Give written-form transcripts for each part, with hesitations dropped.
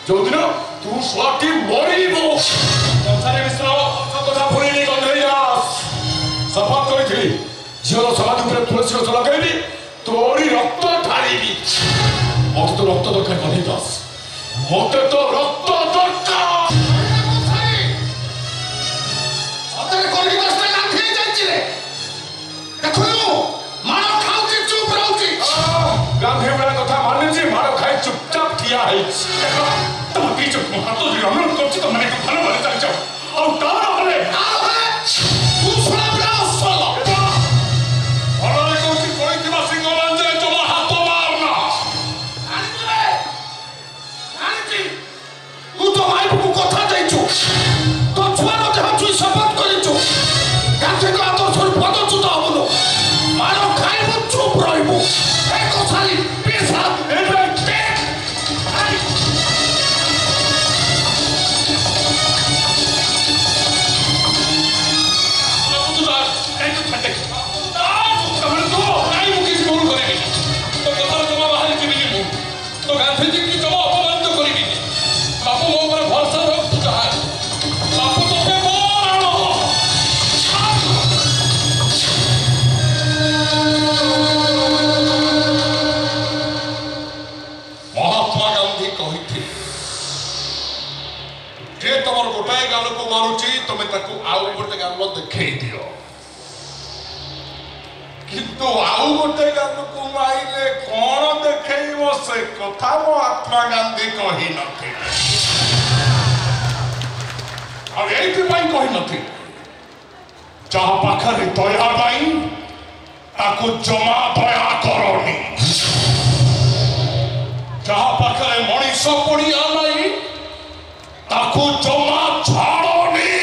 जोदिन तू स्वाटी मरिबो संसारे मिश्र कथा भूलिनी गंधेयास शपथ करिथि झियर समाधि उपरे तुलसी गछ लगेबी तोरी रक्त ढालिबी मते तो रक्त दरकार गंधेयास मते तो रक्त दरकार सतरे कोरी बसते गांधी जाइछि रे देखो मारो खाउछि चुप रहउछि गांधी वाला कथा मानिछि मारो खाइ चुपचाप ठिया है तुम बीच में हाथ तो अनुरोध करछि तो मैंने भलो भलो चल जाओ और तार हले तू सुना ब्रास साला भलो कहछि कोई दिमा सिंगलान जे तुम हाथ मारना आंटी तू तो माई को कथा दैछु तो छुआ न देह छु शपथ करिछु गांधी को आतो छोड़ पद चुता हबलो मारो खाइबो चुप रहइबो ए कोसाली पेशा ए गोटाए गाल को मारुची तुम ताकू आउ गोटे गाल देखई दियो किंतु आउ गोटे गाल को माइले कोन देखैबो से कथा महात्मा गांधी कहि नथि और एथि पई कहि नथि जहा पाखरे दया नाही ताकू जमा दया करनी जहा पाखरे मनीष पड़िया नाही ताकू जमा छाड़ोनी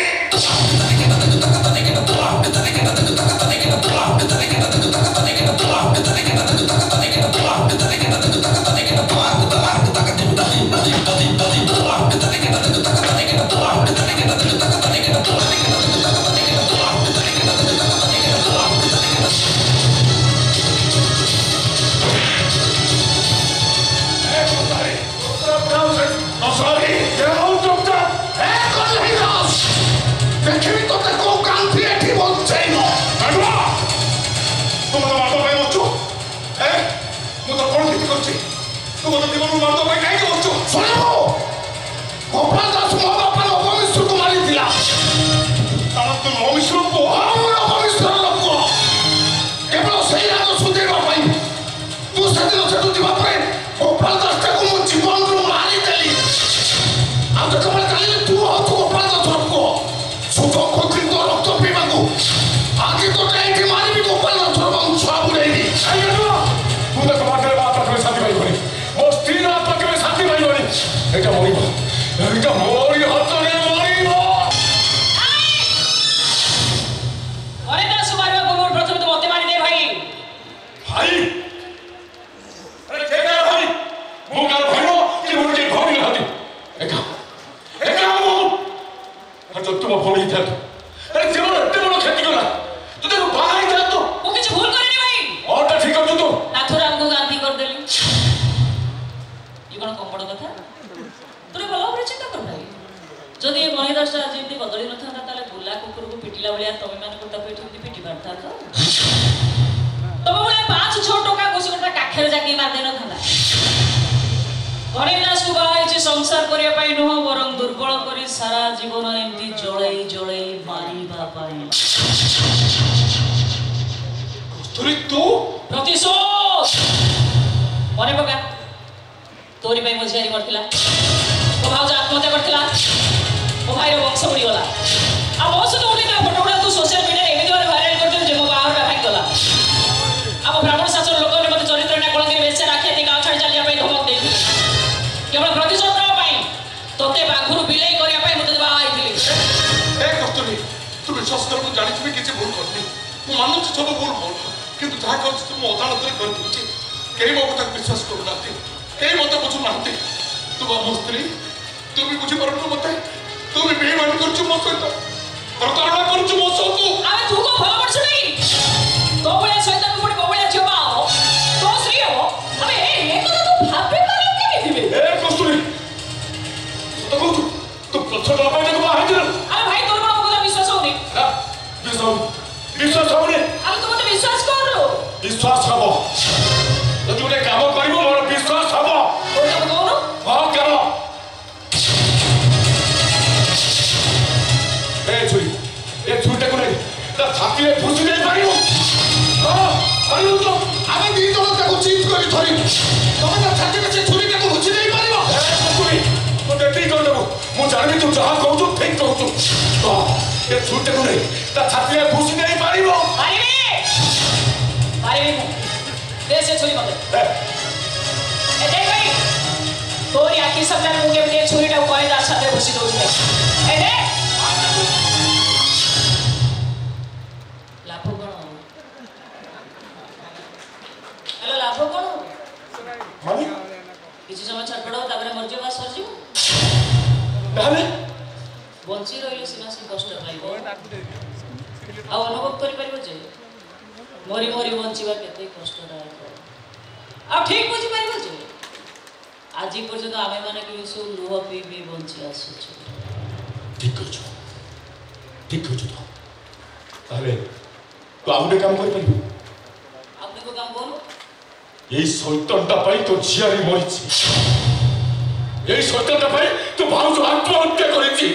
संसार करिया पाई नुह बरं दुर्बल करी सारा जीवन एमती जळई जळई मारिबा पाई तुरी तू प्रतिशोध मने पका तोरी पाई मझियारी करथिला तो भाउज आत्महत्या करथिला ओ भाईर वंश उड़ी गला आ वंश तो उड़ी ना फोटोडा तू सोशल मीडिया रे एमिति बारे वायरल करथि जे मो बाहर भाई गला अब ब्राह्मण शास्त्र लोक ने मते चरित्र ना कलंकी बेसे राखिया ती गाव छाड़ी चलिया पाई धमक देथि केवल प्रतिशोध तोते बाघुरु बिलाई करिया पाई मते बा आइथिली ए कस्तुरी तू विश्वास कर मु जानि छी किछि भूल करनी मु मानु छी सब भूल भूल किंतु जहा कर तू मो अदालत रे कर दिछि केही मो कथा विश्वास करू नाती केही मते बुझु नाती तू बा मो स्त्री तू भी बुझि परनु मते तू भी बेईमान करछु मो सहित प्रतारणा करछु मो सहित अबे तू को भलो पड़छ नहीं तो बळे शैतान पुडी बळे छबा तो श्री हो अबे ए को तो भाबे पारो के दिबे ए कस्तुरी ছুরি মতে এ দেখ ভাই তোর আখি সামনে মুখে মুখে ছুরিটা কয়ে তার সাথে বসে দৌড়ি এ দেখ লাভ কোন হ্যালো লাভ কোন মানে কিছু সময় ছটপট হব তারপরে মরজিব বা সরজিব তাহলে বঞ্চি রইলে সিনা সে কষ্ট পাইব ଆଉ ଅନୁଭବ କରିପାରିବ ଯେ ମରି ମରି ବଞ୍ଚିବା କେତେ କଷ୍ଟଦାୟକ ଆଉ ଠିକ ବୁଝିପାରିବ ଯେ ଆଜି ପର୍ଯ୍ୟନ୍ତ ଆମେମାନେ କେମିତି ସବୁ ଲୁହ ପିଇ ପିଇ ବଞ୍ଚି ଆସୁଛୁ ঠিক করছো তো তাহলে তো ଆଉ ଗୋଟେ କାମ କରିପାରିବୁ আপনি কো কাম করুন এই শৈতানটা পাই তো ঝিয়ারি মরিছি এই শৈতানটা পাই তো ভাউজ আত্মহত্যা করেছি